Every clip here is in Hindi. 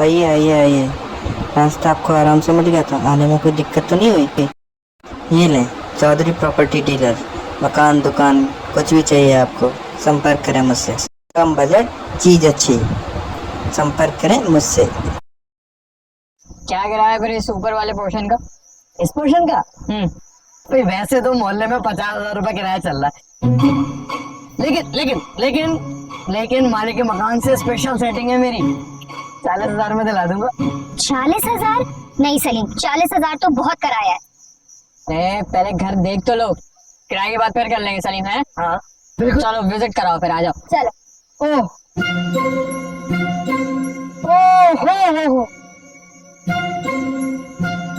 आइए आइए आइए। रास्ता आपको आराम से मिल गया था, आने में कोई दिक्कत तो नहीं हुई? ये लें, चौधरी प्रॉपर्टी डीलर। मकान दुकान कुछ भी चाहिए आपको, संपर्क करें मुझसे। कम बजट, चीज अच्छी, संपर्क करें मुझसे। क्या किराया फिर इस ऊपर वाले पोर्शन का? इस पोर्शन का? भाई वैसे तो मोहल्ले में 50,000 रुपए किराया चल रहा है, लेकिन लेकिन लेकिन लेकिन मालिक के मकान से स्पेशल सेटिंग है मेरी, 40,000 में दिला दूंगा। 40,000? नहीं सलीम, 40,000 तो बहुत कराया है। पहले घर देख तो लो, किराए की बात फिर कर लेंगे सलीम। है हाँ बिल्कुल, चलो विजिट कराओ फिर, आ जाओ। चलो। ओह ओह हो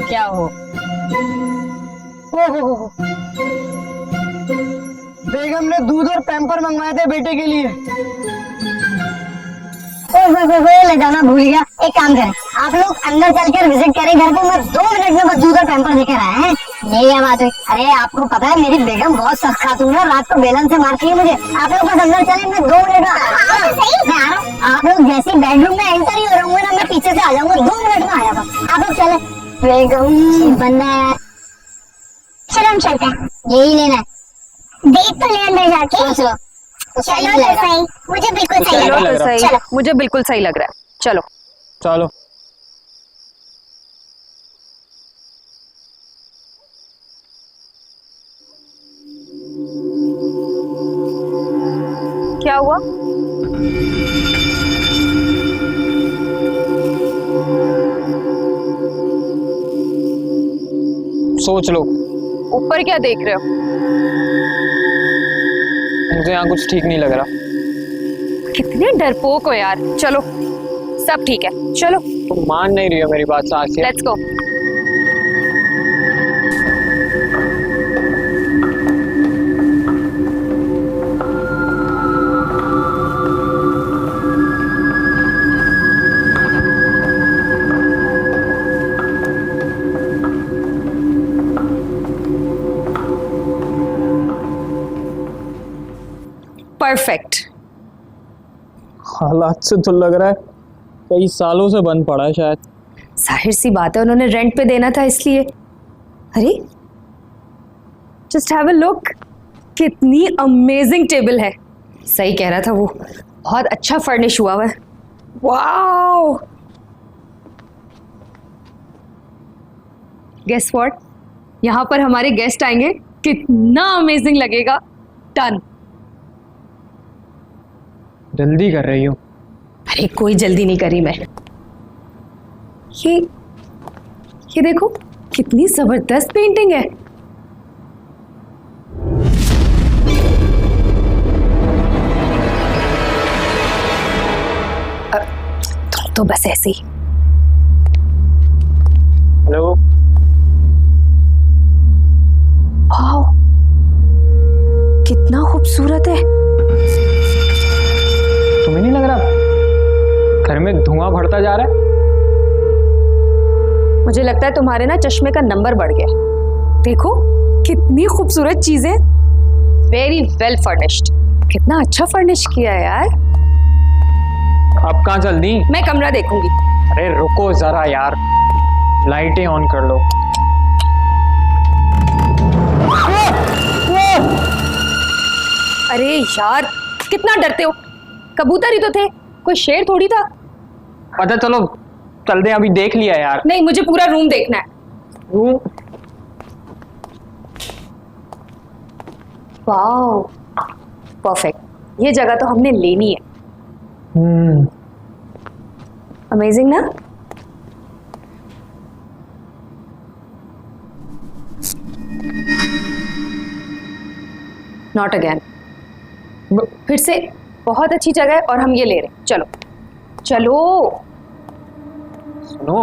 क्या हो? ओह बेगम ने दूध और पैम्पर मंगवाए थे बेटे के लिए। ले जाना भूल गया। एक काम करें, आप लोग अंदर चलकर विजिट करें घर को, मैं 2 मिनट में बस दूध और पैम्पर लेकर आया है। यही है बात हुई। अरे आपको पता है मेरी बेगम बहुत सख्त खातून है, रात को बेलन से मारती है मुझे। आप लोग बस अंदर चले, मैं 2 मिनट में आ रहा हूँ। आप लोग जैसे बेडरूम में एंटर ही हो रहे ना, मैं पीछे से आ जाऊंगा, 2 मिनट में आया बस। आप लोग चले। बेगम बंदा है, चलो हम चलते हैं। यही लेना है, देख तो ले अंदर जाके। चलो तो सही, मुझे बिल्कुल सही लग रहा है। चलो मुझे बिल्कुल सही लग रहा है, चलो चलो। क्या हुआ? सोच लो। ऊपर क्या देख रहे हो? मुझे यहाँ कुछ ठीक नहीं लग रहा। कितने डरपोक हो यार। चलो सब ठीक है, चलो। तुम मान नहीं रही हो मेरी बात साक्षी। Let's go. परफेक्ट। हालात से तो लग रहा है कई सालों से बंद पड़ा है शायद। जाहिर सी बात है, उन्होंने रेंट पे देना था इसलिए। अरे जस्ट हैव अ लुक, कितनी अमेजिंग टेबल है। सही कह रहा था वो, बहुत अच्छा फर्निश हुआ है। वाओ, गेस व्हाट, यहाँ पर हमारे गेस्ट आएंगे, कितना अमेजिंग लगेगा। डन। जल्दी कर रही हो? अरे कोई जल्दी नहीं करी मैं। ये देखो कितनी जबरदस्त पेंटिंग है। तो बस ऐसे ही। हेलो। वाओ, कितना खूबसूरत है। तुम्हें नहीं लग रहा घर में धुआं भरता जा रहा है? मुझे लगता है तुम्हारे ना चश्मे का नंबर बढ़ गया। देखो कितनी खूबसूरत चीजें, वेरी वेल फर्निश्ड। कितना अच्छा फर्निश किया है यार। अब कहाँ चल दी? मैं कमरा देखूंगी। अरे रुको जरा यार, लाइटें ऑन कर लो। अरे यार कितना डरते हो, कबूतर ही तो थे, कोई शेर थोड़ी था। पता चलो चलते, अभी देख लिया यार। नहीं, मुझे पूरा रूम देखना है। रूम? वाओ परफेक्ट, ये जगह तो हमने लेनी है। अमेजिंग ना। Not again. फिर से बहुत अच्छी जगह है और हम ये ले रहे हैं। चलो चलो। सुनो,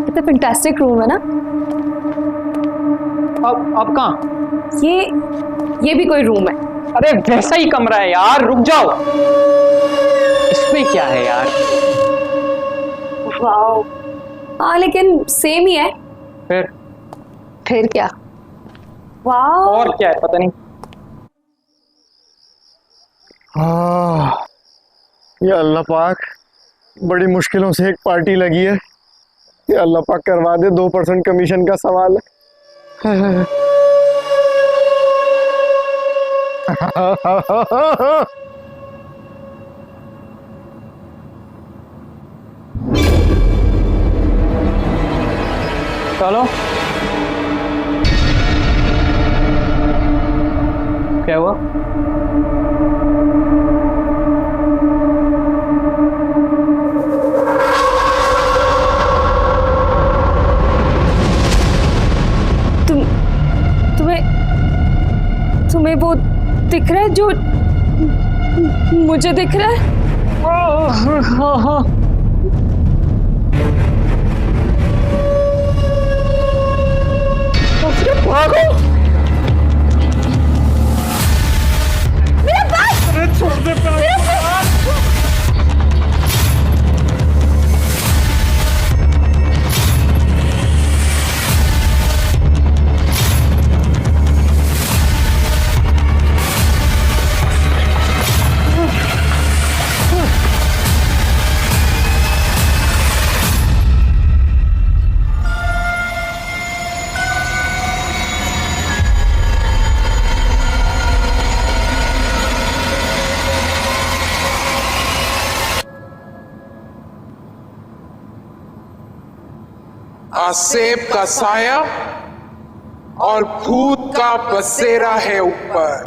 कितना फैंटास्टिक रूम है ना। अब कहाँ? ये भी कोई रूम है। अरे वैसा ही कमरा है यार, रुक जाओ। इसमें क्या है यार? वाओ, हाँ लेकिन सेम ही है। फिर क्या? वाओ, और क्या है पता नहीं। या अल्लाह पाक, बड़ी मुश्किलों से एक पार्टी लगी है, ये अल्लाह पाक करवा दे। 2% कमीशन का सवाल है। चलो, क्या हुआ? तुम्हें वो दिख रहा है जो मुझे दिख रहा है? हाँ। भागो! मेरा बैग! अरे छोड़ दे आसेब का साया और भूत का बसेरा है ऊपर।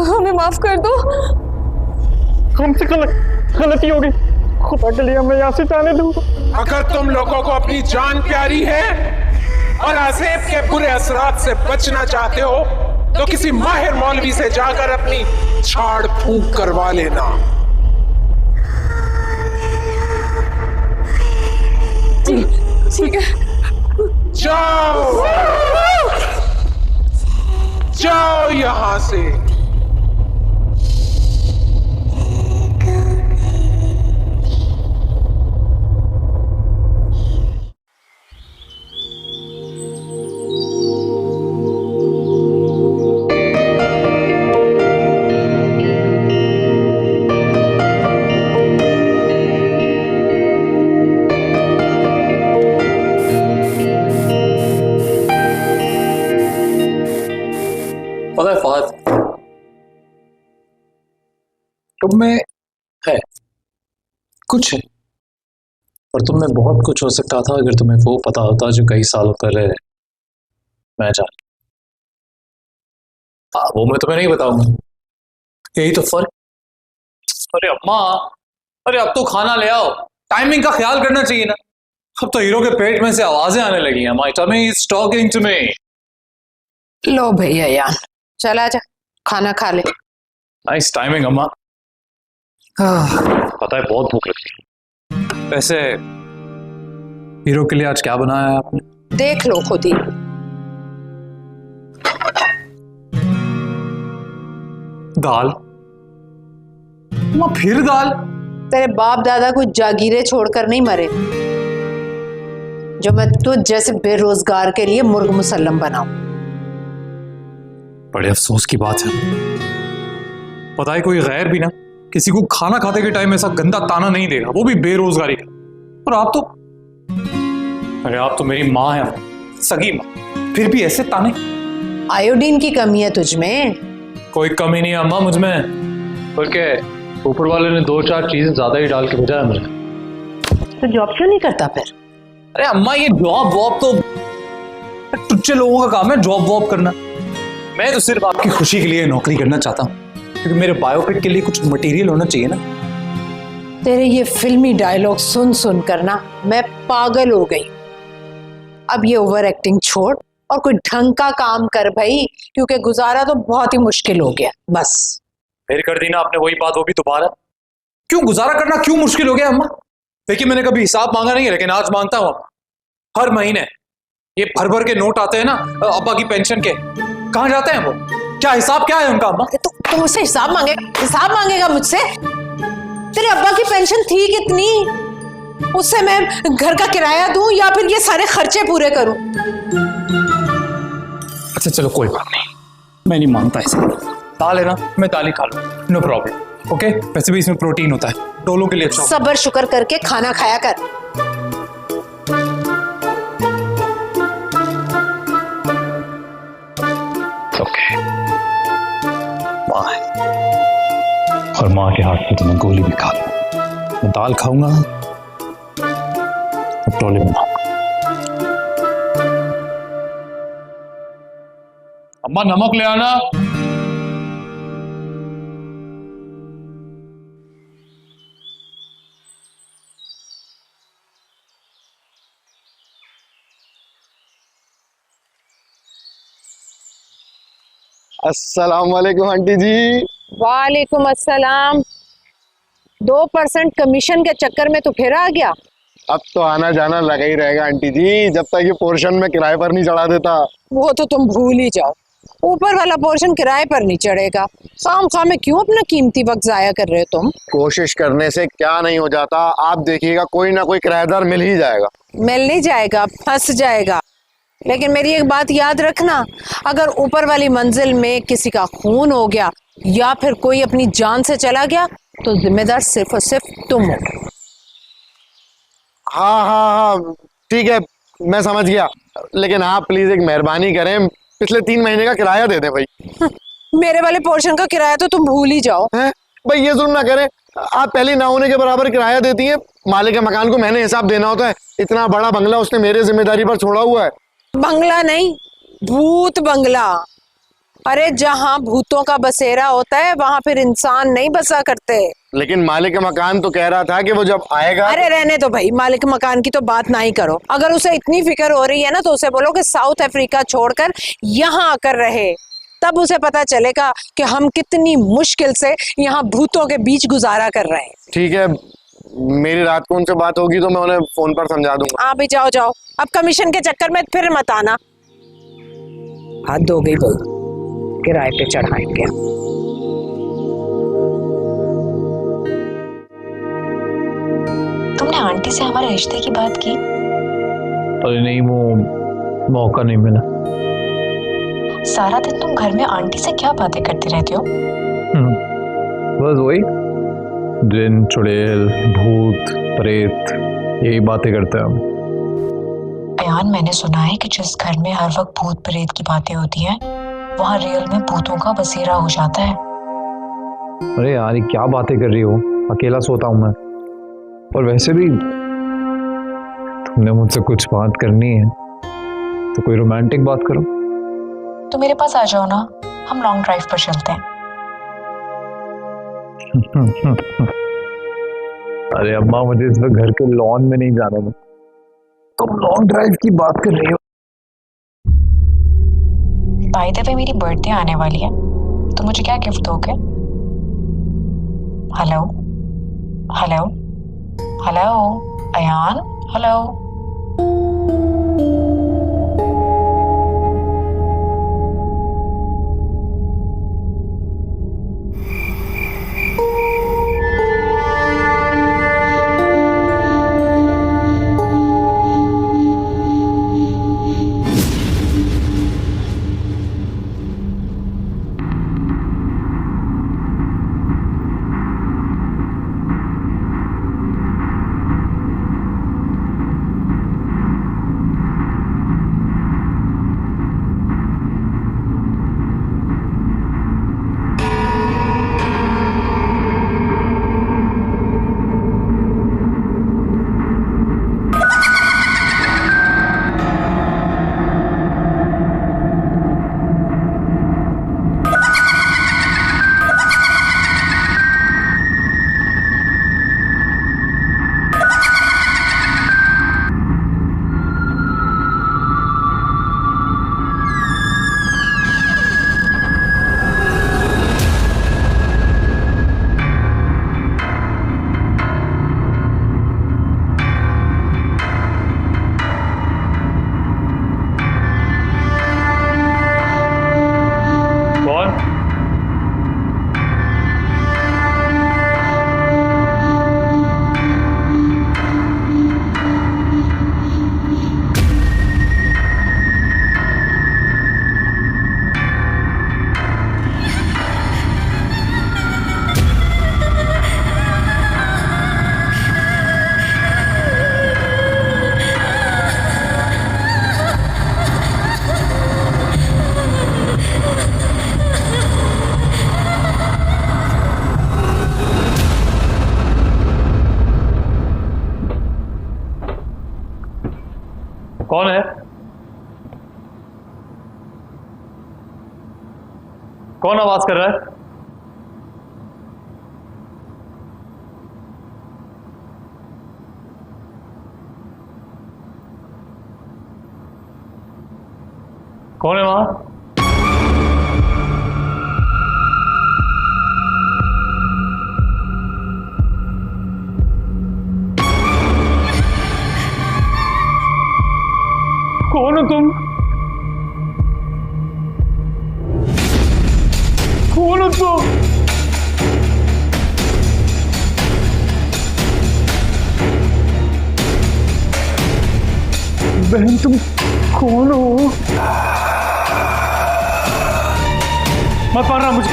हमें माफ कर दो। हमसे गलती हो गई, खुदा के लिए मैं यहाँ से जाने दूंगा। अगर तुम लोगों को अपनी जान प्यारी है और आसेब के बुरे असरात से बचना चाहते हो तो किसी माहिर मौलवी से जाकर अपनी झाड़ फूंक करवा लेना। ठीक है। जाओ जाओ यहां से। पता है फहद, तुम में है कुछ है, और तुम में बहुत कुछ हो सकता था अगर तुम्हें वो पता होता जो कई सालों पहले मैं जान। वो मैं तुम्हें नहीं बताऊंगा, यही तो फर्क। अरे अम्मा, अरे अब तो खाना ले आओ, टाइमिंग का ख्याल करना चाहिए ना। अब तो हीरो के पेट में से आवाजें आने लगी हैं। My tummy is talking to me. लो भैया यार, चला जा, खाना खा ले। नाइस टाइमिंग अम्मा। पता है बहुत भूख लगी है। वैसे हीरो के लिए आज क्या बनाया है आपने? देख लो खुद ही। दाल? अम्मा फिर दाल? तेरे बाप दादा कुछ जागीरें छोड़कर नहीं मरे जो मैं तुझ जैसे बेरोजगार के लिए मुर्ग मुसल्लम बनाऊं। बड़े अफसोस की बात है। पता है कोई गैर भी ना किसी को खाना खाते के टाइम ऐसा गंदा ताना नहीं देगा, वो भी बेरोजगारी का। और आप तो, अरे आप तो मेरी माँ है, सगी माँ, फिर भी ऐसे ताने। आयोडीन की कमी है तुझ में। कोई कमी नहीं है अम्मा मुझ में, बल्कि ऊपर वाले ने 2-4 चीजें ज्यादा ही डाल के भेजा है मुझे। तो जॉब क्यों नहीं करता फिर? अरे अम्मा ये जॉब वॉब तो टुच्चे लोगों का काम है, जॉब वॉब करना। मैं तो सिर्फ आपकी खुशी के लिए नौकरी करना चाहता हूँ, क्योंकि मेरे बायोपिक के लिए कुछ मटेरियल होना चाहिए ना। तेरे ये फिल्मी डायलॉग सुन सुन कर ना मैं पागल हो गई। अब ये ओवर एक्टिंग छोड़ और कोई ढंग का काम कर भाई, क्योंकि गुजारा तो बहुत ही मुश्किल हो गया। बस फिर कर दी ना आपने वही बात, वो भी दोबारा। क्यों गुजारा करना क्यों मुश्किल हो गया अम्मा? देखिए मैंने कभी हिसाब मांगा नहीं है, लेकिन आज मांगता हूँ। हर महीने ये भर भर के नोट आते हैं ना अब्बा की पेंशन के, कहाँ जाते हैं वो? क्या हिसाब क्या है उनका अम्मा? तो मुझसे हिसाब मांगेगा मुझसे? तेरे अब्बा की पेंशन थी कितनी? उससे मैं घर का किराया दूं या फिर ये सारे खर्चे पूरे करूं? अच्छा चलो कोई बात नहीं, मैं नहीं मानता ऐसे। दाल है ना, मैं दाल ही खा लूं, नो प्रॉब्लम। ओके, वैसे भी इसमें प्रोटीन होता है, डोलों के लिए अच्छा होता सब्र शुक्र करके खाना खाया कर। है। ओके, माँ है और माँ के हाथ से तो मैं गोली भी खा लूं। मैं दाल खाऊंगा, टोले बनाऊंगा। अम्मा नमक ले आना। अस्सलाम वालेकुम आंटी जी। वालेकुम अस्सलाम। 2% कमीशन के चक्कर में तो फिर आ गया। अब तो आना जाना लगा ही रहेगा आंटी जी, जब तक ये पोर्शन में किराए पर नहीं चढ़ा देता। वो तो तुम भूल ही जाओ, ऊपर वाला पोर्शन किराए पर नहीं चढ़ेगा। खाम खा में क्यों अपना कीमती वक्त जाया कर रहे हो तुम? कोशिश करने से क्या नहीं हो जाता, आप देखिएगा कोई ना कोई किराएदार मिल ही जाएगा। मिल नहीं जाएगा, फंस जाएगा। लेकिन मेरी एक बात याद रखना, अगर ऊपर वाली मंजिल में किसी का खून हो गया या फिर कोई अपनी जान से चला गया तो जिम्मेदार सिर्फ और सिर्फ तुम हो। हाँ हाँ हाँ ठीक है, मैं समझ गया, लेकिन आप प्लीज एक मेहरबानी करें, पिछले 3 महीने का किराया दे दें भाई। मेरे वाले पोर्शन का किराया तो तुम भूल ही जाओ। हैं भाई, ये जुल्म ना करें, आप पहले ना होने के बराबर किराया देती हैं। मालिक के मकान को मैंने हिसाब देना होता है, इतना बड़ा बंगला उसने मेरे जिम्मेदारी पर छोड़ा हुआ है। बंगला नहीं, भूत बंगला। अरे जहाँ भूतों का बसेरा होता है वहां फिर इंसान नहीं बसा करते। लेकिन मालिक मकान तो कह रहा था कि वो जब आएगा। अरे रहने दो भाई, मालिक मकान की तो बात ना ही करो। अगर उसे इतनी फिक्र हो रही है ना तो उसे बोलो कि साउथ अफ्रीका छोड़कर यहाँ आकर रहे, तब उसे पता चलेगा कि हम कितनी मुश्किल से यहाँ भूतों के बीच गुजारा कर रहे हैं। ठीक है, मेरी रात को उनसे बात होगी तो मैं उन्हें फोन पर समझा दूंगा। हाँ भी जाओ जाओ, अब कमीशन के चक्कर में फिर मत आना। हद हो गई भाई, किराए पे चढ़ाएंगे। तुमने आंटी से हमारे रिश्ते की बात की? अरे नहीं, वो मौका नहीं मिला। सारा दिन तुम घर में आंटी से क्या बातें करते रहते हो? बस वही जिन, चुड़ैल, भूत, प्रेत, यही बातें करते हैं हम। अयान, मैंने सुना है कि जिस घर में हर वक्त भूत प्रेत की बातें होती हैं, वहाँ रियल में भूतों का बसेरा हो जाता है। अरे यार, ये क्या बातें कर रही हो? अकेला सोता हूँ मैं। और वैसे भी तुमने मुझसे कुछ बात करनी है तो कोई रोमांटिक बात करो। तो मेरे पास आ जाओ ना, हम लॉन्ग ड्राइव पर चलते हैं। अरे अम्मा, मुझे इस वक्त घर के लॉन में नहीं जाना है। तुम लॉन्ग ड्राइव की बात कर रही हो? बाय द वे, मेरी बर्थडे आने वाली है, तो मुझे क्या गिफ्ट दोगे? Hello hello hello Ayan, hello. कौन है? कौन आवाज कर रहा है? कौन है वहां? कौन हो तुम? कौन हो तुम? बहन तुम कौन हो? मत मारना मुझे,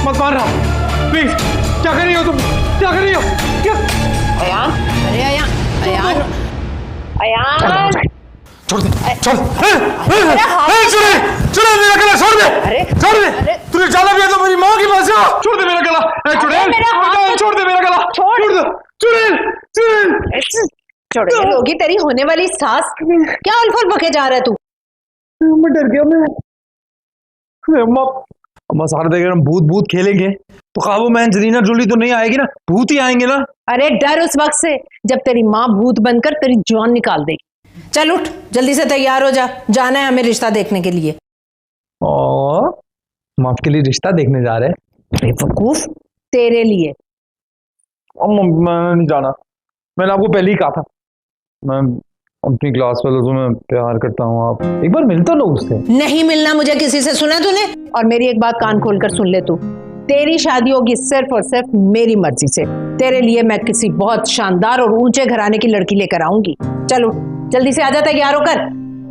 मत मारना प्लीज। क्या कर रही हो तुम? क्या कर रही हो? क्या? अयान, अरे अयान, अयान, अयान, छोड़ दे, छोड़ मेरा गला, छोड़ दे, छोड़ दे। तुझे ज्यादा भी है तो मेरी माँ की पास जा। छोड़ दे मेरा गला, चुड़ैल, छोड़ दे मेरा गला, छोड़ दे, चुड़ैल, चुड़ैल। चुड़ैल होगी तेरी होने वाली सास। क्या उलफुल बके जा रहा है तू? मैं डर गया। मैं अम्मा सारा देख हम भूत भूत खेलेंगे तो काबू में एंजेलिना जोली तो नहीं आएगी ना, भूत ही आएंगे ना। अरे डर उस वक्त से जब तेरी माँ भूत बनकर तेरी जान निकाल देगी। चल उठ, जल्दी से तैयार हो जा, जाना है हमें रिश्ता देखने के लिए। और हम आपके लिए रिश्ता देखने जा रहे हैं? बेवकूफ, तेरे लिए। मैं नहीं जाना, मैंने आपको पहले ही कहा था। मैं अपनी क्लास वालों से मैं प्यार करता हूँ, आप एक बार मिलता लो उससे। नहीं मिलना मुझे किसी से, सुना तूने? और मेरी एक बात कान खोलकर सुन ले तू, तेरी शादी होगी सिर्फ और सिर्फ मेरी मर्जी से। तेरे लिए मैं किसी बहुत शानदार और ऊंचे घराने की लड़की लेकर आऊंगी। चलो जल्दी से आ जा, तैयार होकर।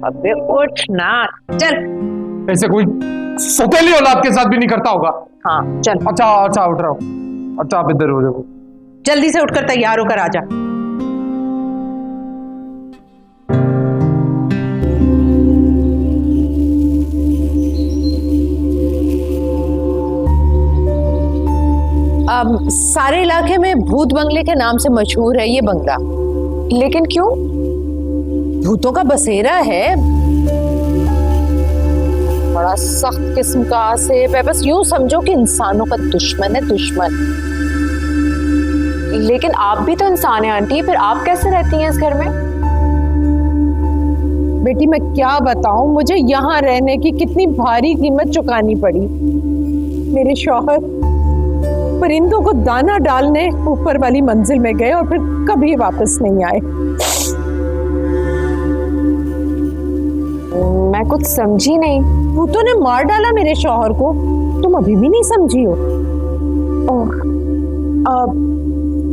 अबे उठ ना, चल। ऐसे कोई सौतेली औलाद के साथ भी नहीं करता होगा। हाँ चल। अच्छा अच्छा उठ रहा हूँ। अच्छा आप इधर हो जाओ। जल्दी से उठकर तैयार होकर आ जा। सारे इलाके में भूत बंगले के नाम से मशहूर है ये बंगला। लेकिन क्यों? भूतों का बसेरा है, बड़ा सख्त किस्म का आसिफ है। बस यूं समझो कि इंसानों का दुश्मन है, दुश्मन। लेकिन आप भी तो इंसान हैं आंटी, फिर आप कैसे रहती हैं इस घर में? बेटी मैं क्या बताऊं, मुझे यहाँ रहने की कितनी भारी कीमत चुकानी पड़ी। मेरे शौहर परिंदों को दाना डालने ऊपर वाली मंजिल में गए और फिर कभी वापस नहीं आए। मैं कुछ समझी नहीं। भूतों ने मार डाला मेरे शौहर को, तुम अभी भी नहीं समझी हो? ओह,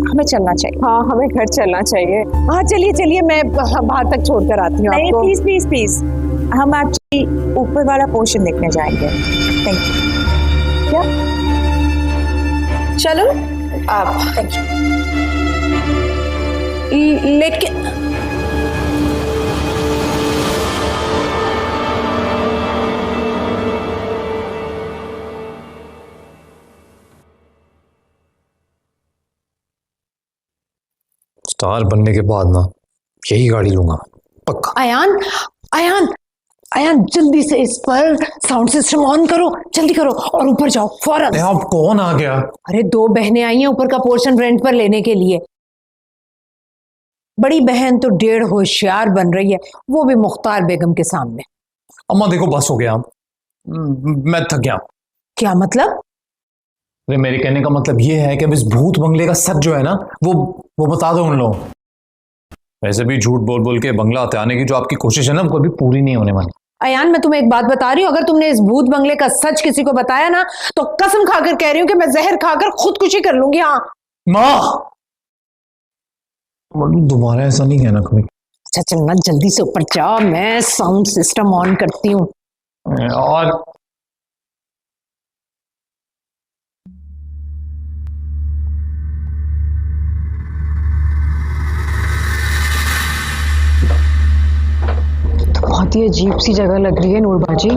हमें चलना चाहिए। हाँ हमें घर चलना चाहिए। हाँ चलिए चलिए, मैं बाहर तक छोड़कर आती हूँ आपको। प्लीज प्लीज प्लीज, हम एक्चुअली ऊपर वाला पोर्शन देखने जाएंगे। Thank you. क्या? चलो आप। लेकिन स्टार बनने के बाद ना यही गाड़ी लूंगा पक्का। अयान, अयान, अयान जल्दी से इस पर साउंड सिस्टम ऑन करो, जल्दी करो और ऊपर जाओ फौरन। आप कौन आ गया? अरे दो बहनें आई हैं ऊपर का पोर्शन रेंट पर लेने के लिए। बड़ी बहन तो 1.5 होशियार बन रही है, वो भी मुख्तार बेगम के सामने। अम्मा देखो बस हो गया, मैं थक गया। क्या मतलब? अरे मेरे कहने का मतलब ये है कि अब इस भूत बंगले का सच जो है ना वो बता दो उन लोगों को। वैसे भी झूठ बोल बोल के बंगला आने की जो आपकी कोशिश है ना वो कभी पूरी नहीं होने वाली। अयान मैं तुम्हें एक बात बता रही हूँ, अगर तुमने इस भूत बंगले का सच किसी को बताया ना तो कसम खाकर कह रही हूँ कि मैं जहर खाकर खुदकुशी कर लूंगी। हाँ माँ, दोबारा ऐसा नहीं कहना कभी। अच्छा चलना जल्दी से ऊपर जा, मैं साउंड सिस्टम ऑन करती हूँ। और तो बहुत ही अजीब सी जगह लग रही है नूरबाजी।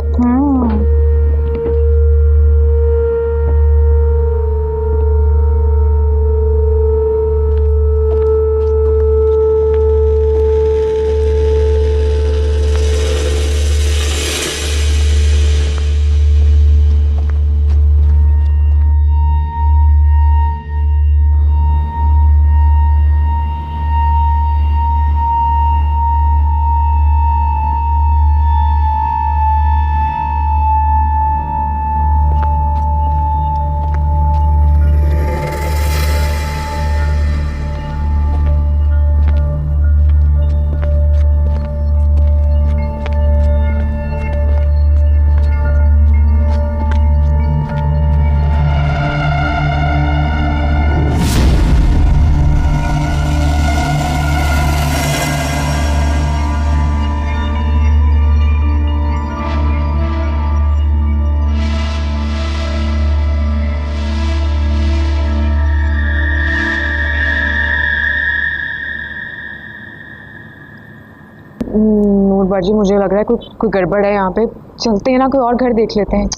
बाजी मुझे लग रहा है कोई गड़बड़ है यहाँ पे। चलते हैं ना, कोई और घर देख लेते हैं।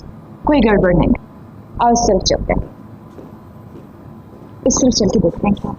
कोई गड़बड़ नहीं, आओ इस तरफ चलते हैं, इस तरफ चल के देखते हैं क्या।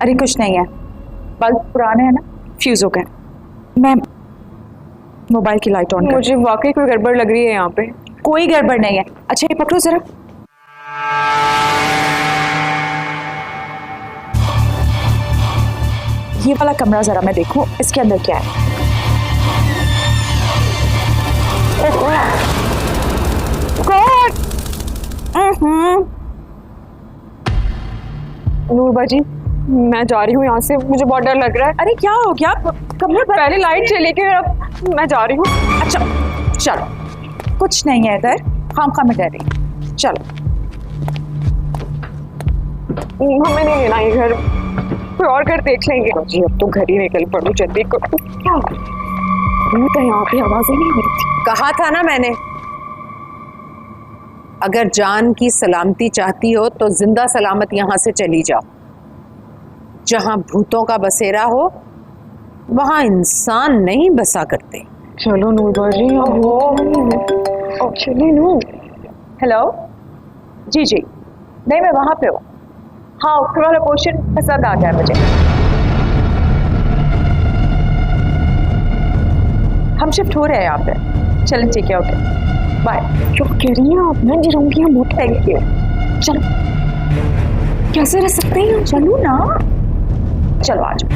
अरे कुछ नहीं है, बल्ब पुराने हैं ना, फ्यूज हो गए। मैं मोबाइल की लाइट ऑन कर। मुझे वाकई कोई गड़बड़ लग रही है यहाँ पे। कोई गड़बड़ नहीं है। अच्छा ये पकड़ो जरा। ये वाला कमरा जरा मैं देखूं इसके अंदर क्या है। नूर बाजी मैं जा रही हूँ यहाँ से, मुझे बहुत डर लग रहा है। अरे क्या हो गया? कमरे पर पहले लाइट चली गई, अब मैं जा रही हूँ। अच्छा चलो, कुछ नहीं है इधर, खाम में डर रही। चलो, हमें नहीं लेना ये घर, कोई और घर देख लेंगे। जी अब तो घर ही निकल पड़ो जल्दी। क्या तो यहाँ पे आवाजें नहीं मिलती। कहा था ना मैंने, अगर जान की सलामती चाहती हो तो जिंदा सलामत यहाँ से चली जाओ। जहाँ भूतों का बसेरा हो वहाँ इंसान नहीं बसा करते। चलो नूर बाजी, चलिए नूर। हेलो, जी जी, नहीं मैं वहाँ पे हूँ। हाँ ऊपर वाला पोर्शन पसंद आ गया मुझे। हम शिफ्ट हो रहे हैं यहाँ पे। चलो ठीक है, ओके बाय। क्यों कह रही हैं आप? मैं रहूँगी यहाँ। बहुत थैंक यू। चलो, कैसे रह सकते हैं? चलो ना, चलो आ जाओ।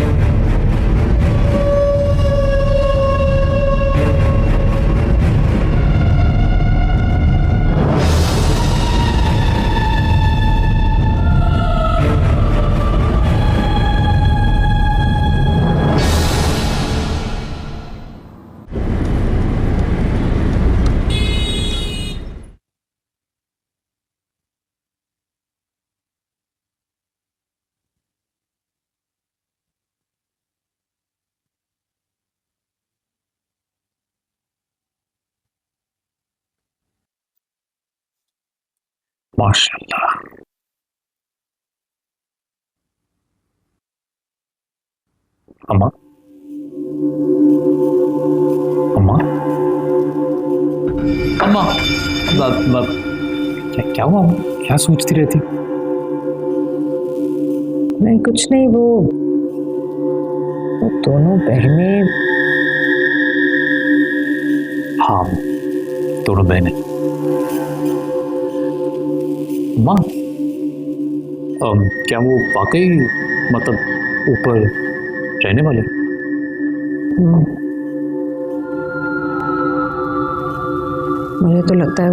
माशाल्लाह। अम्मा, अम्मा, अम्मा, क्या हुआ? क्या सोचती रहती? नहीं कुछ नहीं, वो दोनों बहनें। हाँ, दोनों बहनें। माँ, क्या वो वाकई मतलब ऊपर रहने वाले? मुझे तो लगता है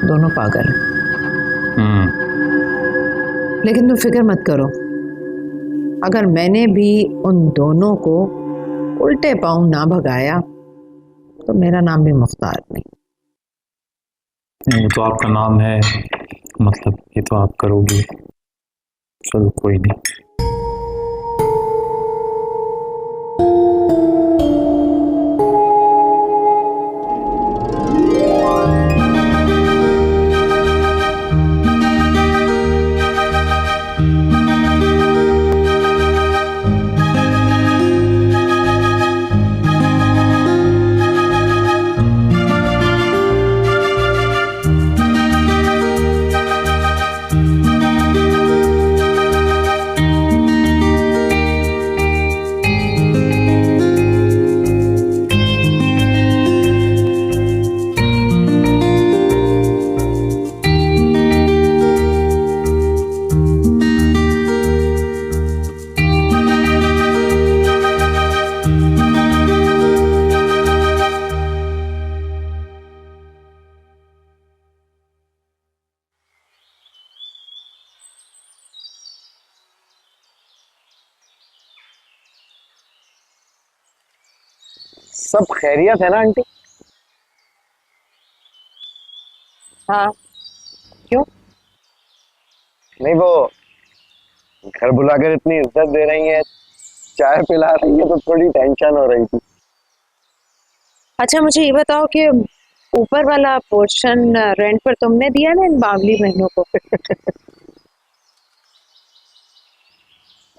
दोनों पागल हैं। लेकिन तुम फिक्र मत करो, अगर मैंने भी उन दोनों को उल्टे पांव ना भगाया तो मेरा नाम भी मुख्तार नहीं। वो तो आपका नाम है, मतलब ये तो आप करोगे। चलो कोई नहीं। सब खैरियत है ना आंटी? हाँ, क्यों? नहीं, वो घर बुलाकर इतनी इज्जत दे रही है, चाय पिला रही है, तो थोड़ी टेंशन हो रही थी। अच्छा, मुझे ये बताओ कि ऊपर वाला पोर्शन रेंट पर तुमने दिया ना इन बावली बहनों को?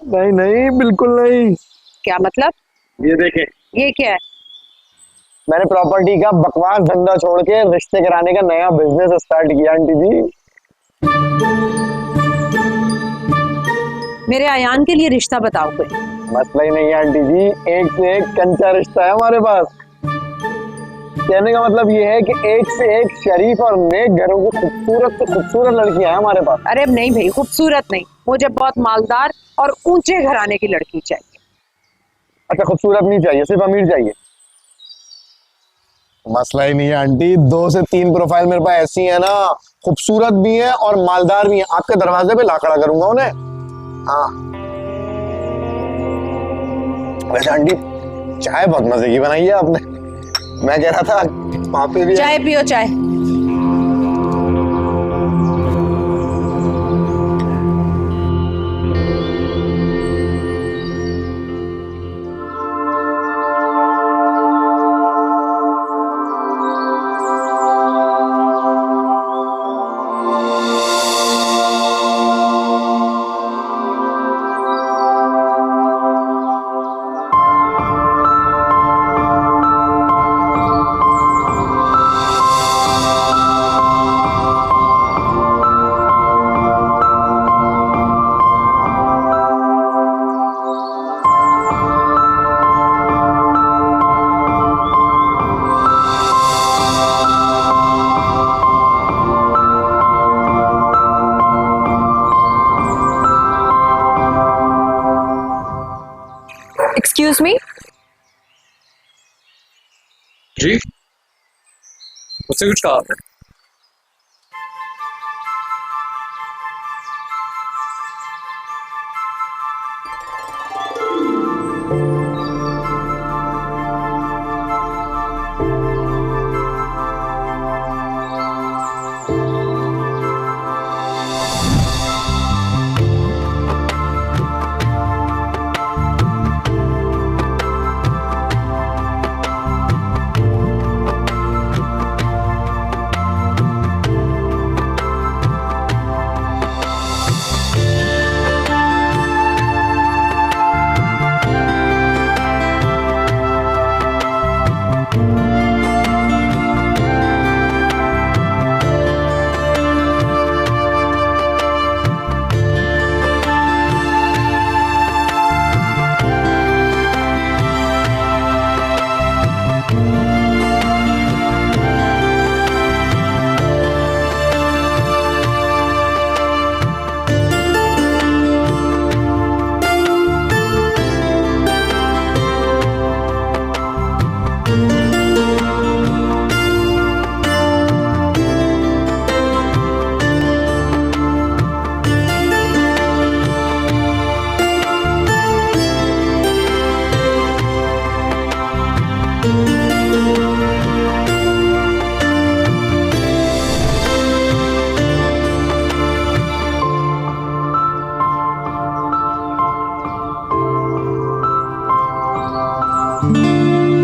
नहीं नहीं, बिल्कुल नहीं। क्या मतलब? ये देखें, ये क्या है? मैंने प्रॉपर्टी का बकवास धंधा छोड़ के रिश्ते कराने का नया बिजनेस स्टार्ट किया आंटी जी। मेरे आयान के लिए रिश्ता बताओ कोई। मसला ही नहीं है आंटी जी, एक से एक कंचा रिश्ता है हमारे पास। कहने का मतलब ये है कि एक से एक शरीफ और नेक घरों की खूबसूरत से खूबसूरत लड़कियां हैं हमारे पास। अरे नहीं भाई, खूबसूरत नहीं, मुझे बहुत मालदार और ऊंचे घराने की लड़की चाहिए। अच्छा, खूबसूरत नहीं चाहिए, सिर्फ अमीर चाहिए? मसला ही नहीं है आंटी, 2 से 3 प्रोफाइल मेरे पास ऐसी है ना, खूबसूरत भी है और मालदार भी है। आपके दरवाजे पे ला खड़ा करूंगा उन्हें। हाँ, वैसे आंटी चाय बहुत मजे की बनाई है आपने। मैं कह रहा था पापे भी चाय पियो, चाय। Excuse me. जी, मुझसे कुछ कहा आपने?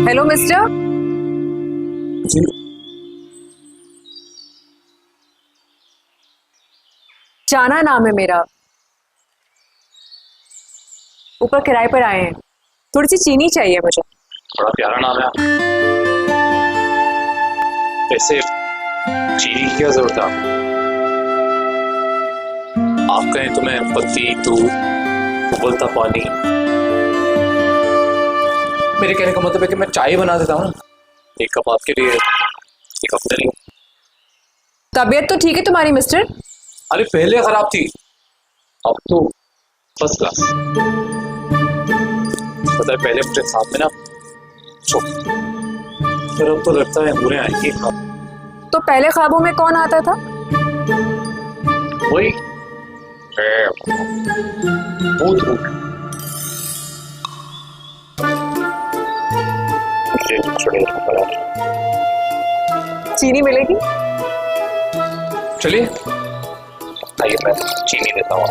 Hello mister. जी, जाना नाम है मेरा। ऊपर किराए पर आए हैं, थोड़ी सी चीनी चाहिए मुझे। बड़ा प्यारा नाम है आपका। वैसे चीनी की क्या जरूरत है? आप कहें तो मैं पत्ती, दूध, उबलता पानी। मेरे कहने का मतलब है कि मैं चाय बना देता हूँ ना, एक कप आपके लिए, एक अपने लिए। तबीयत तो ठीक है तुम्हारी मिस्टर? अरे पहले खराब थी, अब तो फर्स्ट क्लास। पता है पहले मुझे साथ में ना फिर अब तो लगता है बुरे आएंगे। तो पहले ख्वाबों में कौन आता था? वही भूत। चीनी मिलेगी? चलिए आइए, मैं चीनी देता हूँ।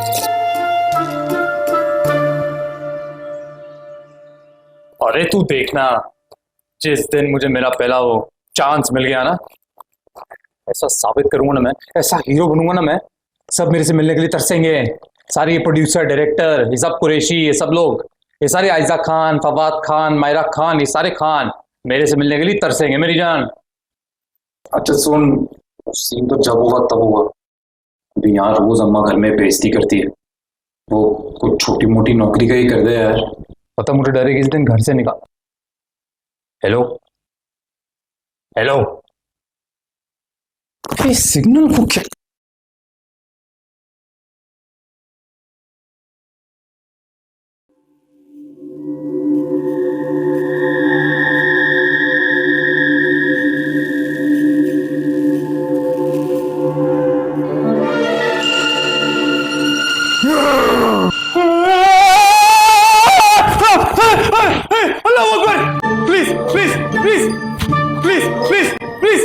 अरे तू देखना, जिस दिन मुझे मेरा पहला वो चांस मिल गया ना, ऐसा साबित करूंगा ना मैं, ऐसा हीरो बनूंगा ना मैं, सब मेरे से मिलने के लिए तरसेंगे। सारे ये प्रोड्यूसर, डायरेक्टर, ये सब कुरैशी, ये सब लोग, ये सारे आयजा खान, फवाद खान, मायरा खान, ये सारे खान मेरे से मिलने के लिए तरसेंगे मेरी जान। अच्छा सुन, सीन तो जब होगा तब होगा। अभी यहाँ रोज अम्मा घर में बेइज्जती करती है, वो कुछ छोटी मोटी नौकरी का ही कर दे यार। पता मुझे डर है कि इस दिन घर से निकाल। हेलो हेलो, ये सिग्नल को क्या? अल्लाह अकबर, please please please please please please.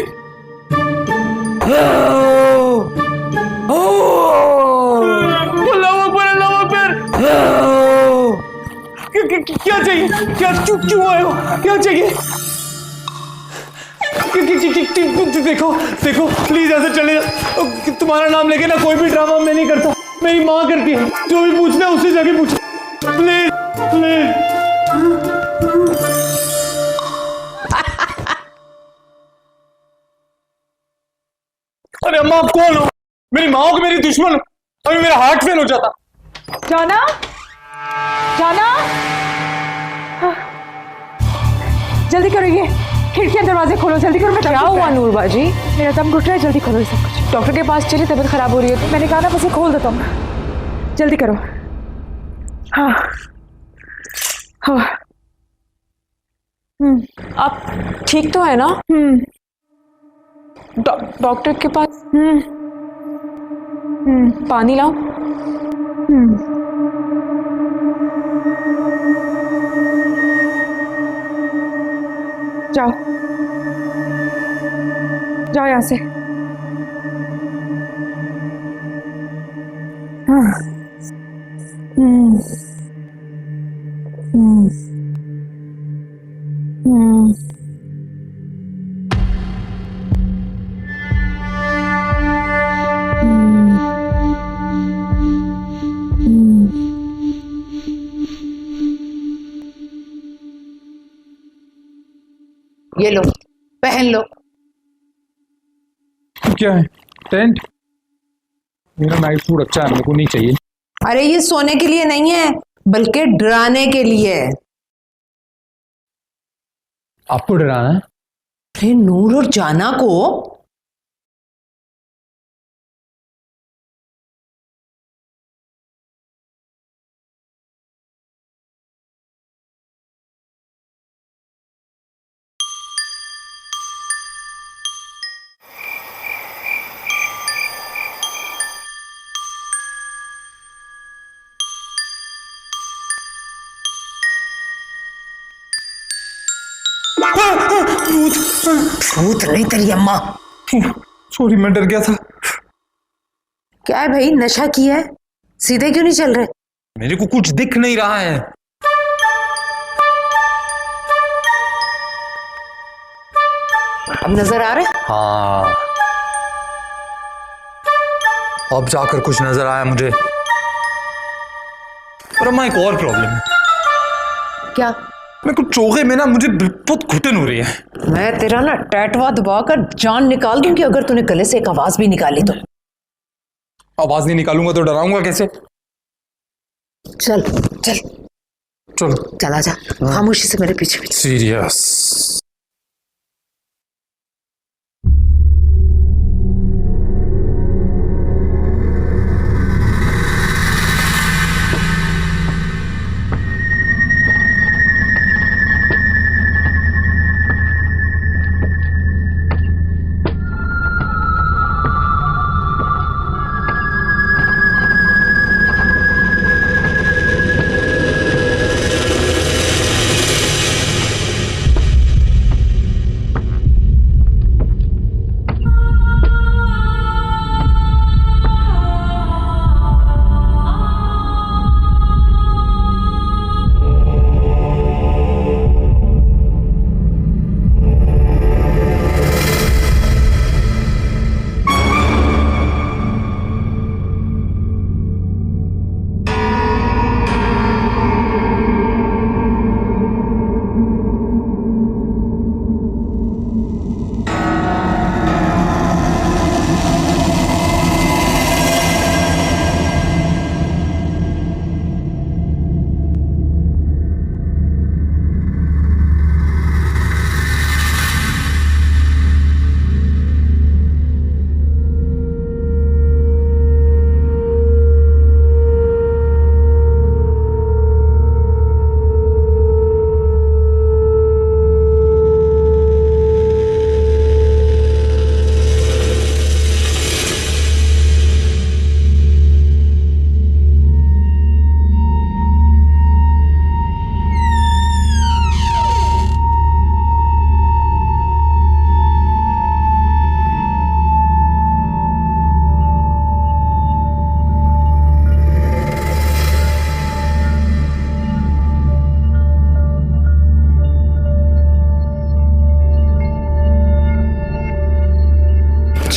अल्लाह अकबर, अल्लाह अकबर। क्या चाहिए? क्या क्यों आए हो? क्या चाहिए? देखो देखो प्लीज ऐसे चले जाओ। तुम्हारा नाम लेके ना कोई भी ड्रामा मैं नहीं करता, मेरी माँ करती है। जो भी पूछना है उससे जाके पूछो प्लीज प्लीज। अरे अम्मा आप कौन हो? मेरी माँ हो कि मेरी दुश्मन हो? अभी मेरा हार्ट फेल हो जाता। जाना, जाना, जल्दी करो, ये खिड़कियां दरवाजे खोलो, जल्दी करो। क्या हुआ नूर बाजी? मेरा दम घुट रहा है, जल्दी करो ये सब कुछ। डॉक्टर के पास चलिए, तबीयत खराब हो रही है तो मैंने कहा ना बस ये खोल देता हूँ। जल्दी करो। हाँ हाँ, आप ठीक तो है ना? डॉक्टर के पास पानी लाओ। जाओ जाओ यहाँ से। ये लो, पहन लो। क्या है? टेंट? मेरा नाइट सूट अच्छा है, मेरे को नहीं चाहिए। अरे ये सोने के लिए नहीं है, बल्कि डराने के लिए है। आपको डराना है? अरे नूर और जाना को। भूत नहीं तेरी अम्मा। सॉरी, मैं डर गया था। क्या है भाई, नशा किया है? सीधे क्यों नहीं चल रहे? मेरे को कुछ दिख नहीं रहा है। अब नजर आ रहा है? हाँ, अब जाकर कुछ नजर आया मुझे। पर अम्मा एक और प्रॉब्लम है। क्या? मैं कुछ चोगे में ना मुझे बहुत घुटन हो रही है। मैं तेरा ना टैटवा दबाकर जान निकाल दूंगी अगर तूने गले से एक आवाज भी निकाली तो। आवाज नहीं निकालूंगा तो डराऊंगा कैसे? चल चल चलो, चला जा, खामोशी से मेरे पीछे पीछे। सीरियस?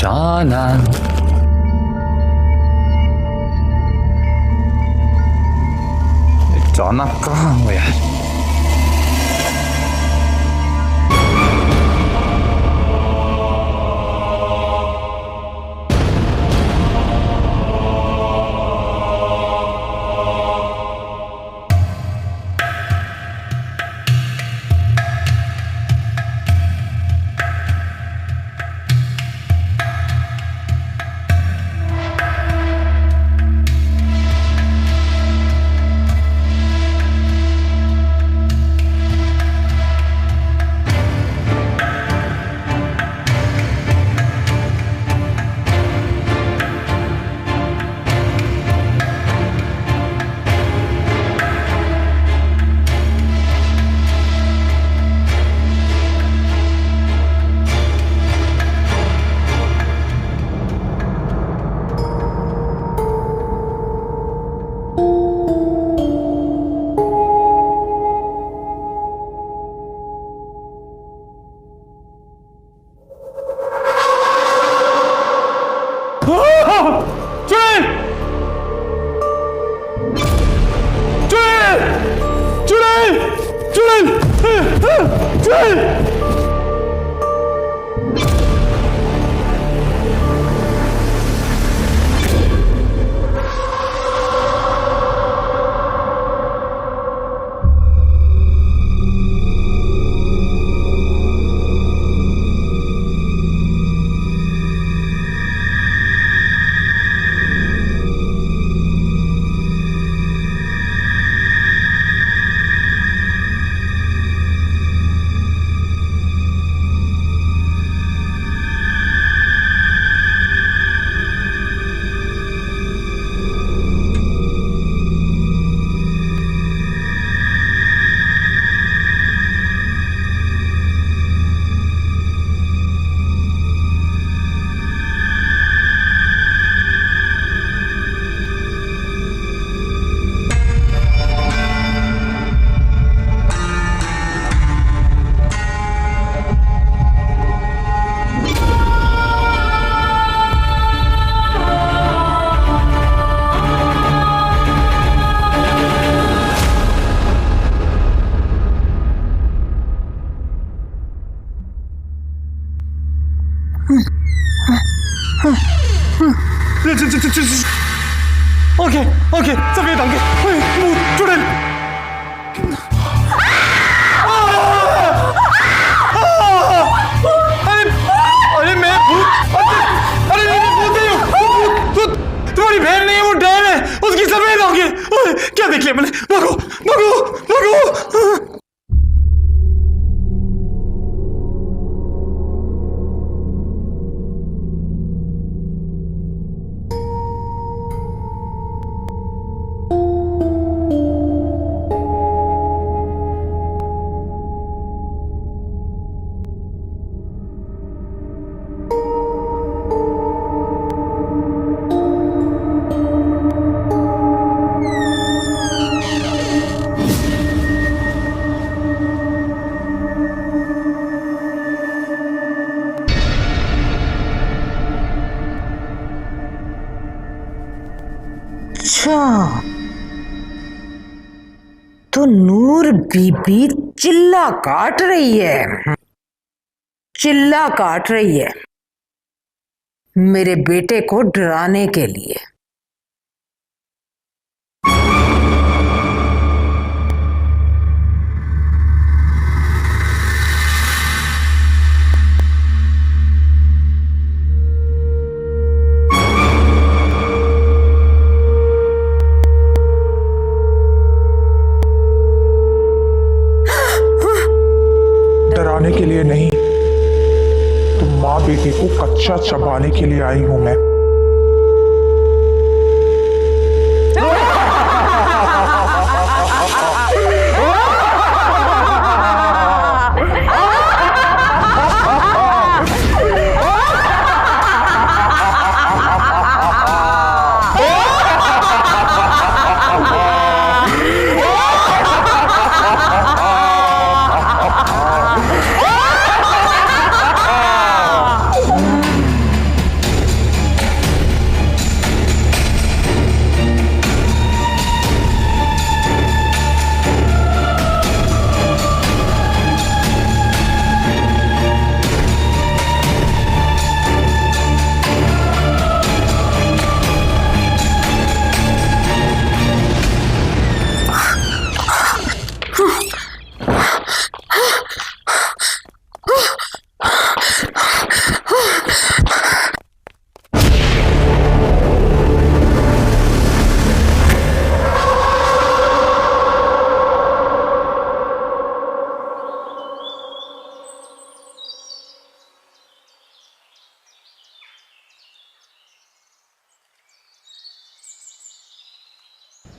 जाना। जाना कहाँ हूँ यार? ओके ओके सफेद अंके मुंह चुड़ैल अरे मैं भूत अरे मैं भूत नहीं हूँ तुम्हारी बहन नहीं है वो डैन है उसकी सफेद आंखें क्या देख लिया मैंने भागो भागो भागो तो नूर बीबी चिल्ला काट रही है, चिल्ला काट रही है मेरे बेटे को डराने के लिए। डराने के लिए नहीं, तो माँ बेटे को कच्चा चबाने के लिए आई हूं मैं।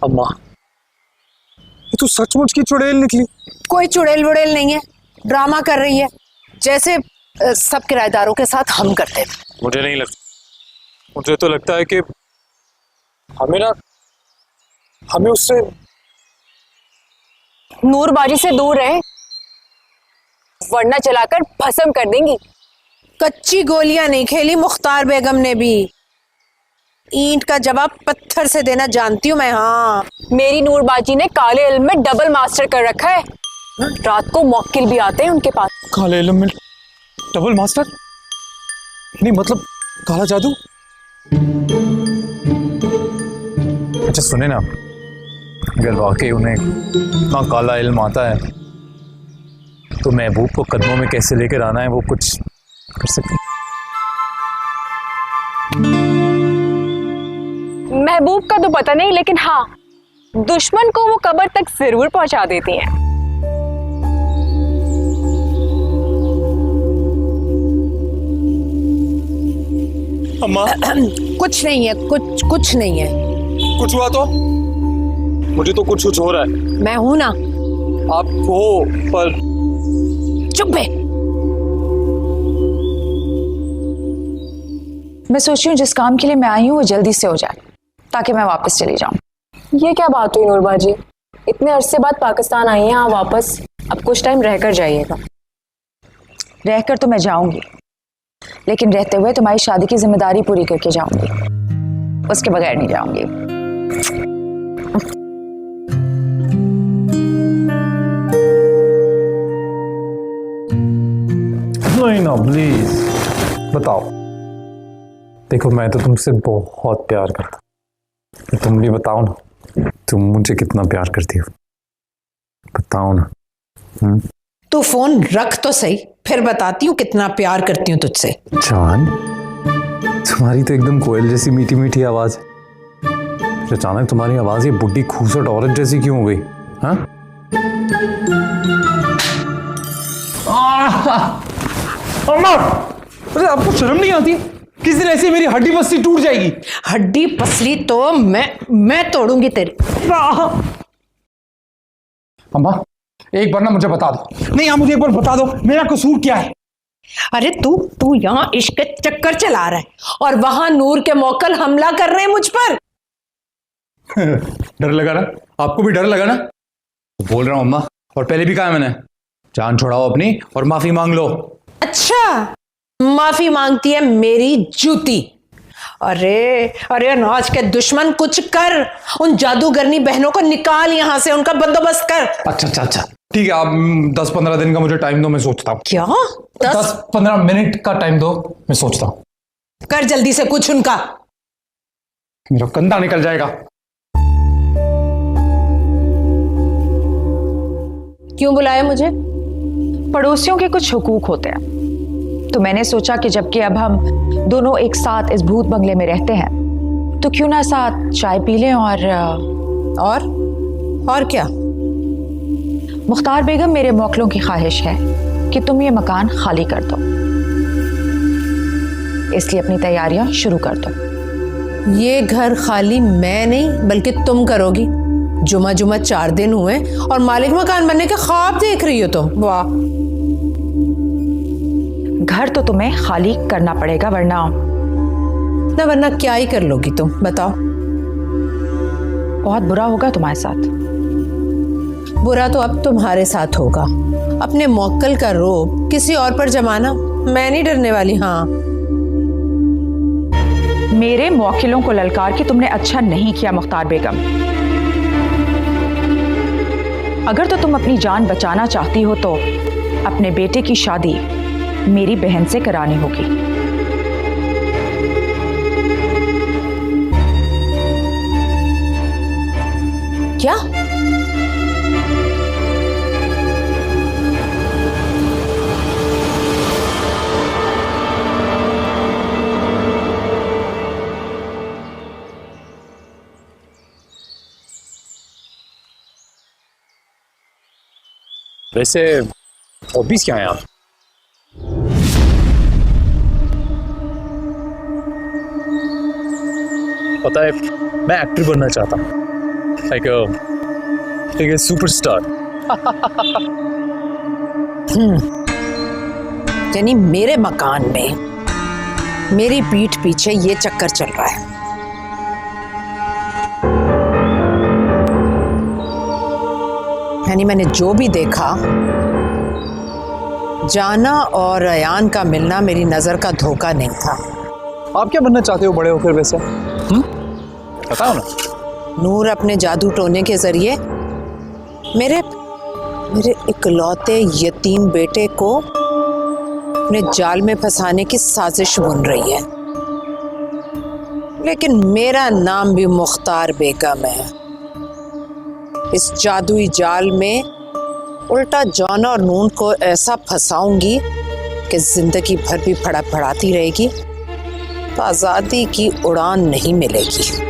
अम्मा, ये तो सचमुच की चुड़ैल निकली। कोई चुड़ैल वुड़ैल नहीं है, ड्रामा कर रही है जैसे सब किराएदारों के साथ हम करते थे। मुझे नहीं लगता, मुझे तो लगता है कि हमें उससे नूरबाजी से दूर रहे, वरना चलाकर भस्म कर देंगी। कच्ची गोलियां नहीं खेली मुख्तार बेगम ने भी, ईंट का जवाब पत्थर से देना जानती हूँ मैं। हाँ, मेरी नूरबाजी ने काले इल्म में डबल मास्टर कर रखा है। रात को मौक्किल भी आते हैं उनके पास। काले इल्म में डबल मास्टर? नहीं मतलब काला जादू? अच्छा सुने ना, अगर वाकई उन्हें इतना काला इल्म आता है तो महबूब को कदमों में कैसे लेकर आना है वो कुछ कर सकते हैं? महबूब का तो पता नहीं, लेकिन हाँ, दुश्मन को वो कब्र तक जरूर पहुंचा देती हैं। अम्मा कुछ नहीं है, कुछ नहीं है। कुछ हुआ तो? मुझे तो कुछ हो रहा है। मैं हूं ना। आप हो पर चुप है। मैं सोच रही हूँ जिस काम के लिए मैं आई हूँ वो जल्दी से हो जाए ताकि मैं वापस चली जाऊँ। ये क्या बात हुई नूरबाजी, इतने अरसे बाद पाकिस्तान आई हैं आप वापस, अब कुछ टाइम रहकर जाइएगा। रहकर तो मैं जाऊंगी, लेकिन रहते हुए तुम्हारी शादी की जिम्मेदारी पूरी करके जाऊंगी, उसके बगैर नहीं जाऊंगी। नहीं ना प्लीज बताओ। देखो मैं तो तुमसे बहुत प्यार करता, तुम भी बताओ ना तुम मुझे कितना प्यार करती हो, बताओ ना। तू फोन रख तो सही, फिर बताती हूँ कितना प्यार करती हूँ तुझसे। जान, तुम्हारी तो एकदम कोयल जैसी मीठी मीठी आवाज है, फिर अचानक तुम्हारी आवाज ये बुढ़ी खूबसूरत औरत जैसी क्यों हो गई? हाँ अम्मा, अरे आपको शर्म नहीं आती? किस दिन ऐसे मेरी हड्डी पसली टूट जाएगी। हड्डी पसली तो मैं तोड़ूंगी तेरी। अम्मा एक बार ना मुझे बता दो। नहीं आप मुझे एक बार बता दो मेरा कसूर क्या है। अरे तू यहाँ इश्क के चक्कर चला रहा है और वहां नूर के मोक्कल हमला कर रहे हैं मुझ पर। डर लगा ना? आपको भी डर लगा ना? बोल रहा हूँ अम्मा, और पहले भी कहा मैंने, जान छोड़ाओ अपनी और माफी मांग लो। अच्छा, माफी मांगती है मेरी जूती। अरे अनाज के दुश्मन, कुछ कर, उन जादूगरनी बहनों को निकाल यहाँ से, उनका बंदोबस्त कर। अच्छा ठीक है, आप 10-15 दिन का मुझे टाइम दो, मैं सोचता हूँ। क्या? 10-15 मिनट का टाइम दो, मैं सोचता हूँ। कर जल्दी से कुछ उनका। मेरा कंधा निकल जाएगा। क्यों बुलाया मुझे? पड़ोसियों के कुछ हुकूक होते हैं, तो मैंने सोचा कि जबकि अब हम दोनों एक साथ इस भूत बंगले में रहते हैं तो क्यों ना साथ चाय पी लें। और क्या? मुख्तार बेगम, मेरे मौकलों की ख्वाहिश है कि तुम ये मकान खाली कर दो, इसलिए अपनी तैयारियां शुरू कर दो। ये घर खाली मैं नहीं बल्कि तुम करोगी। जुमा 4 दिन हुए और मालिक मकान बनने के ख्वाब देख रही हो तुम। वाह। घर तो तुम्हें खाली करना पड़ेगा, वरना क्या ही कर लोगी तुम, बताओ। बहुत बुरा होगा तुम्हारे साथ। बुरा तो अब तुम्हारे साथ होगा। अपने मोक्कल का रोब किसी और पर जमाना, मैं नहीं डरने वाली। हाँ, मेरे मौकिलों को ललकार के तुमने अच्छा नहीं किया मुख्तार बेगम। अगर तो तुम अपनी जान बचाना चाहती हो तो अपने बेटे की शादी मेरी बहन से करानी होगी। क्या? वैसे हॉबीज क्या है आप? पता है मैं एक्टर बनना चाहता हूँ, like a superstar. यानी मेरे मकान में मेरी पीठ पीछे ये चक्कर चल रहा है। यानी मैंने जो भी देखा, जाना और अयान का मिलना मेरी नजर का धोखा नहीं था। आप क्या बनना चाहते हो बड़े होकर वैसे? बताओ ना। नूर अपने जादू टोने के जरिए मेरे इकलौते यतीम बेटे को अपने जाल में फंसाने की साजिश बुन रही है। लेकिन मेरा नाम भी मुख्तार बेगम है। इस जादुई जाल में उल्टा जॉन और नून को ऐसा फंसाऊंगी कि जिंदगी भर भी फड़फड़ाती रहेगी, तो आजादी की उड़ान नहीं मिलेगी।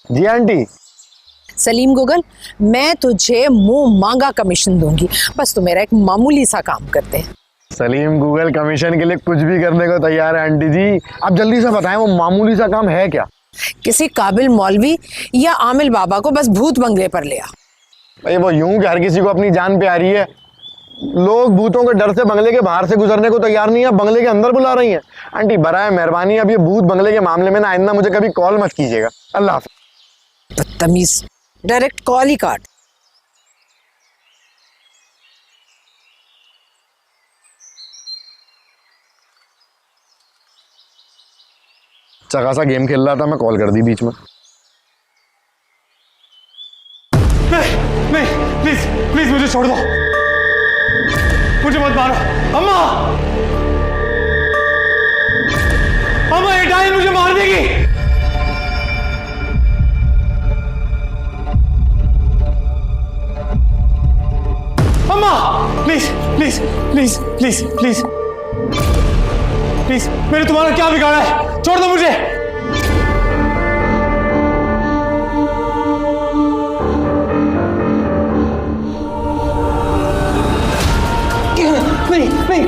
जी आंटी। सलीम गुगल, मैं तुझे मुंह मांगा कमीशन दूंगी, बस तू मेरा एक मामूली सा काम करते हैं। सलीम गूगल कमीशन के लिए कुछ भी करने को तैयार है आंटी जी। आप जल्दी से बताएं वो मामूली सा काम है क्या? किसी काबिल मौलवी या आमिल बाबा को बस भूत बंगले पर ले आ। भाई वो यूं कि हर किसी को अपनी जान प्यारी है। लोग भूतों के डर से बंगले के बाहर से गुजरने को तैयार नहीं है, बंगले के अंदर बुला रही हैं। आंटी बराए मेहरबानी अब ये भूत बंगले के मामले में ना आइंदा मुझे कभी कॉल मत कीजिएगा। अल्लाह हाफ़िज़। बदतमीज, डायरेक्ट कॉल ही काट। अच्छा खासा गेम खेल रहा था मैं, कॉल कर दी बीच में। नहीं प्लीज प्लीज मुझे छोड़ दो, मुझे मत मारो। अम्मा अम्मा ये डायन मुझे मार देगी। अम्मा please please please please please please, मैंने तुम्हारा क्या बिगाड़ा है? छोड़ दो मुझे। नहीं नहीं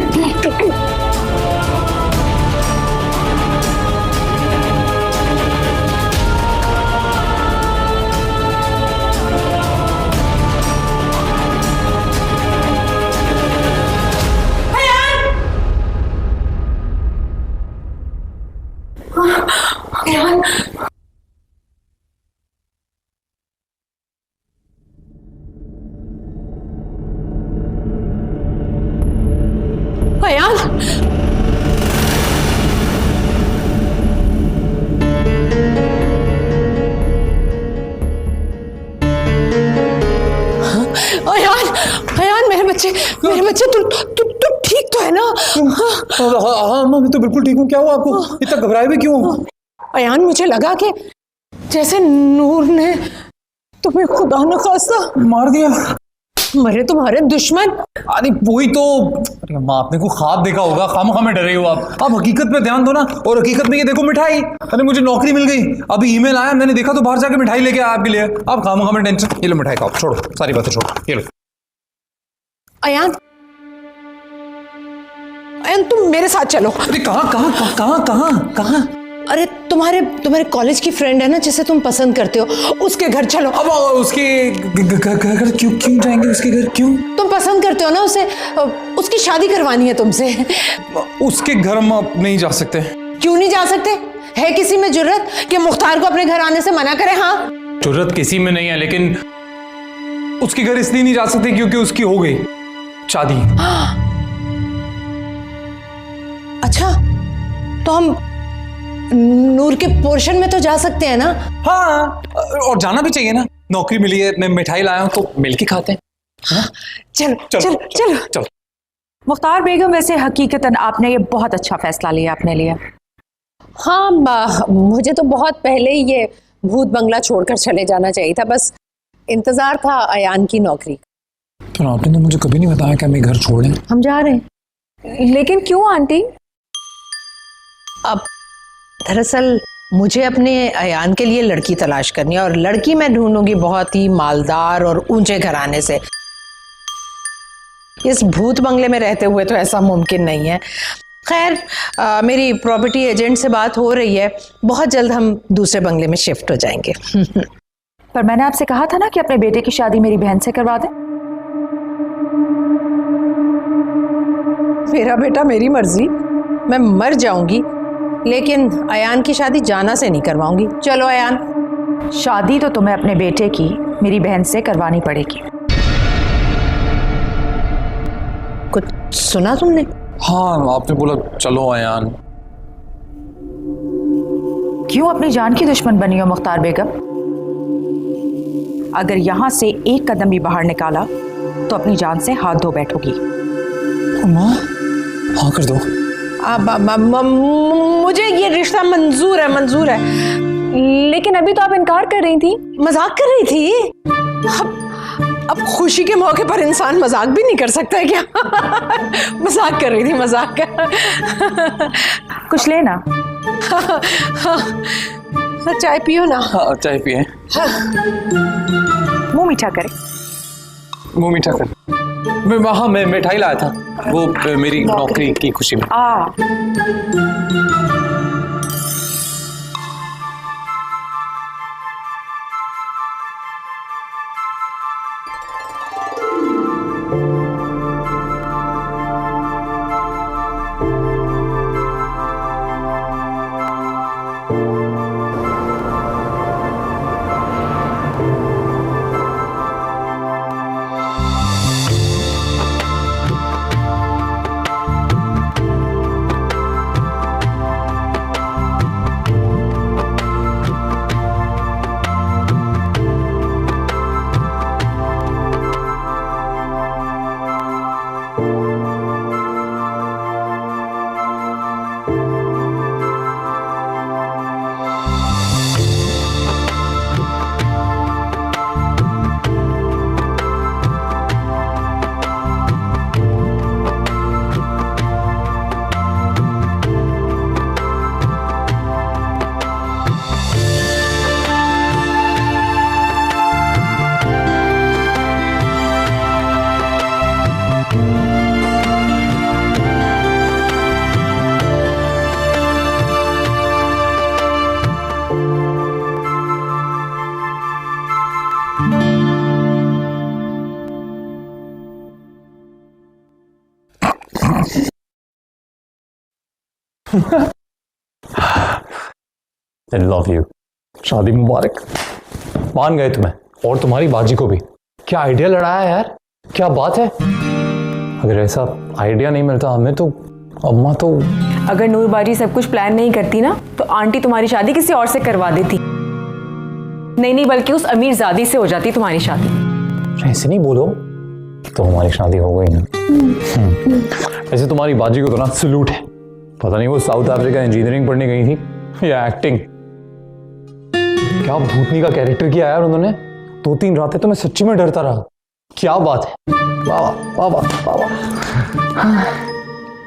अयान, अयान मेरे बच्चे तू ठीक तो है ना? हाँ मैं तो बिल्कुल ठीक हूँ। क्या हुआ आपको? इतना घबराए भी क्यों? अयान, मुझे लगा कि जैसे नूर ने तुम्हें खुदा न खास्ता मार दिया। मरे तुम्हारे दुश्मन। अरे वही तो। अरे अम्मा आपने को ख्वाब देखा होगा, खामखा में डरे हो आप हकीकत पे ध्यान दो ना। और हकीकत में ये देखो मिठाई। अरे मुझे नौकरी मिल गई, अभी ईमेल आया, मैंने देखा तो बाहर जाके मिठाई लेके आया आपके लिए। आप खामखा में टेंशन। ये लो मिठाई खाओ, छोड़ो सारी बातें छोड़ो, ये लो। अयान, तुम मेरे साथ चलो। अरे कहाँ? अरे तुम्हारे कॉलेज की फ्रेंड है ना जिसे तुम पसंद करते हो, उसके घर चलो। अब उसके घर क्यों जाएंगे? उसके घर क्यों? तुम पसंद करते हो ना उसे, उसकी शादी करवानी है तुमसे। उसके घर हम अब नहीं जा सकते। क्यों नहीं जा सकते? है किसी में जुर्रत कि मुख्तार को अपने घर आने से मना करे? हाँ, जुर्रत किसी में नहीं है, लेकिन उसके घर इसलिए नहीं जा सकते क्योंकि उसकी हो गई शादी। अच्छा, तो हम नूर के पोर्शन में तो जा सकते हैं ना? हाँ, और जाना भी चाहिए ना। नौकरी मिली है, मैं मिठाई लाया हूं तो मिलके खाते हैं। हाँ? चलो। मुख्तार बेगम, वैसे हकीकतन आपने ये बहुत अच्छा फैसला लिया अपने लिए। हाँ, मुझे तो बहुत पहले ही ये भूत बंगला छोड़कर चले जाना चाहिए था, बस इंतजार था अयान की नौकरी। तो आपने तो मुझे कभी नहीं बताया कि हमें घर छोड़ दें। हम जा रहे हैं। लेकिन क्यों आंटी? अब दरअसल मुझे अपने अयान के लिए लड़की तलाश करनी है और लड़की मैं ढूंढूंगी बहुत ही मालदार और ऊंचे घराने से। इस भूत बंगले में रहते हुए तो ऐसा मुमकिन नहीं है। खैर मेरी प्रॉपर्टी एजेंट से बात हो रही है, बहुत जल्द हम दूसरे बंगले में शिफ्ट हो जाएंगे। पर मैंने आपसे कहा था ना कि अपने बेटे की शादी मेरी बहन से करवा दें। मेरा बेटा मेरी मर्जी, मैं मर जाऊंगी लेकिन अयान की शादी जाना से नहीं करवाऊंगी। चलो अयान। शादी तो तुम्हें अपने बेटे की मेरी बहन से करवानी पड़ेगी। कुछ सुना तुमने? हाँ, आपने बोला चलो अयान। क्यों अपनी जान की दुश्मन बनी हो मुख्तार बेगम? अगर यहां से एक कदम भी बाहर निकाला तो अपनी जान से हाथ धो बैठोगी। अम्मा, हाँ कर दो। मुझे ये रिश्ता मंजूर है। लेकिन अभी तो आप इनकार कर रही थी। मजाक कर रही थी? अब खुशी के मौके पर इंसान मजाक भी नहीं कर सकता है क्या? मजाक कर रही थी, मजाक। कुछ लेना? चाय पियो ना। हाँ, चाय पिए। मुंह मीठा करे। मुंह मीठा कर। मैं मिठाई लाया था, वो मेरी नौकरी की खुशी में। I love you. शादी मुबारक। मान गए तुम्हें और तुम्हारी बाजी को भी। क्या आइडिया लड़ाया यार, क्या बात है। अगर ऐसा आइडिया नहीं मिलता हमें तो अम्मा तो। अगर नूर बाजी सब कुछ प्लान नहीं करती ना तो आंटी तुम्हारी शादी किसी और से करवा देती। नहीं बल्कि उस अमीर ज़ादी से हो जाती तुम्हारी शादी। ऐसे नहीं बोलो, तो हमारी शादी हो गई ना। ऐसे तुम्हारी बाजी को तो ना सलूट है। पता नहीं वो साउथ अफ्रीका इंजीनियरिंग पढ़ने गई थी या एक्टिंग। क्या भूतनी का कैरेक्टर किया यार उन्होंने। 2-3 रातें तो मैं सच्ची में डरता रहा। क्या बात है, वाह वाह वाह वाह।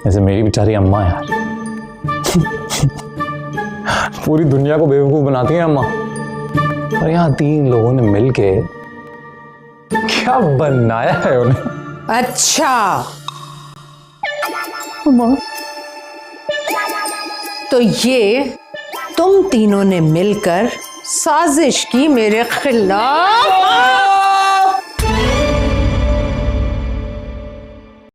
ऐसे मेरी बेचारी अम्मा यार। पूरी दुनिया को बेवकूफ बनाती है अम्मा। और यहाँ 3 लोगों ने मिलके क्या बनाया है उन्हें। अच्छा तो ये तुम तीनों ने मिलकर साजिश की मेरे खिलाफ।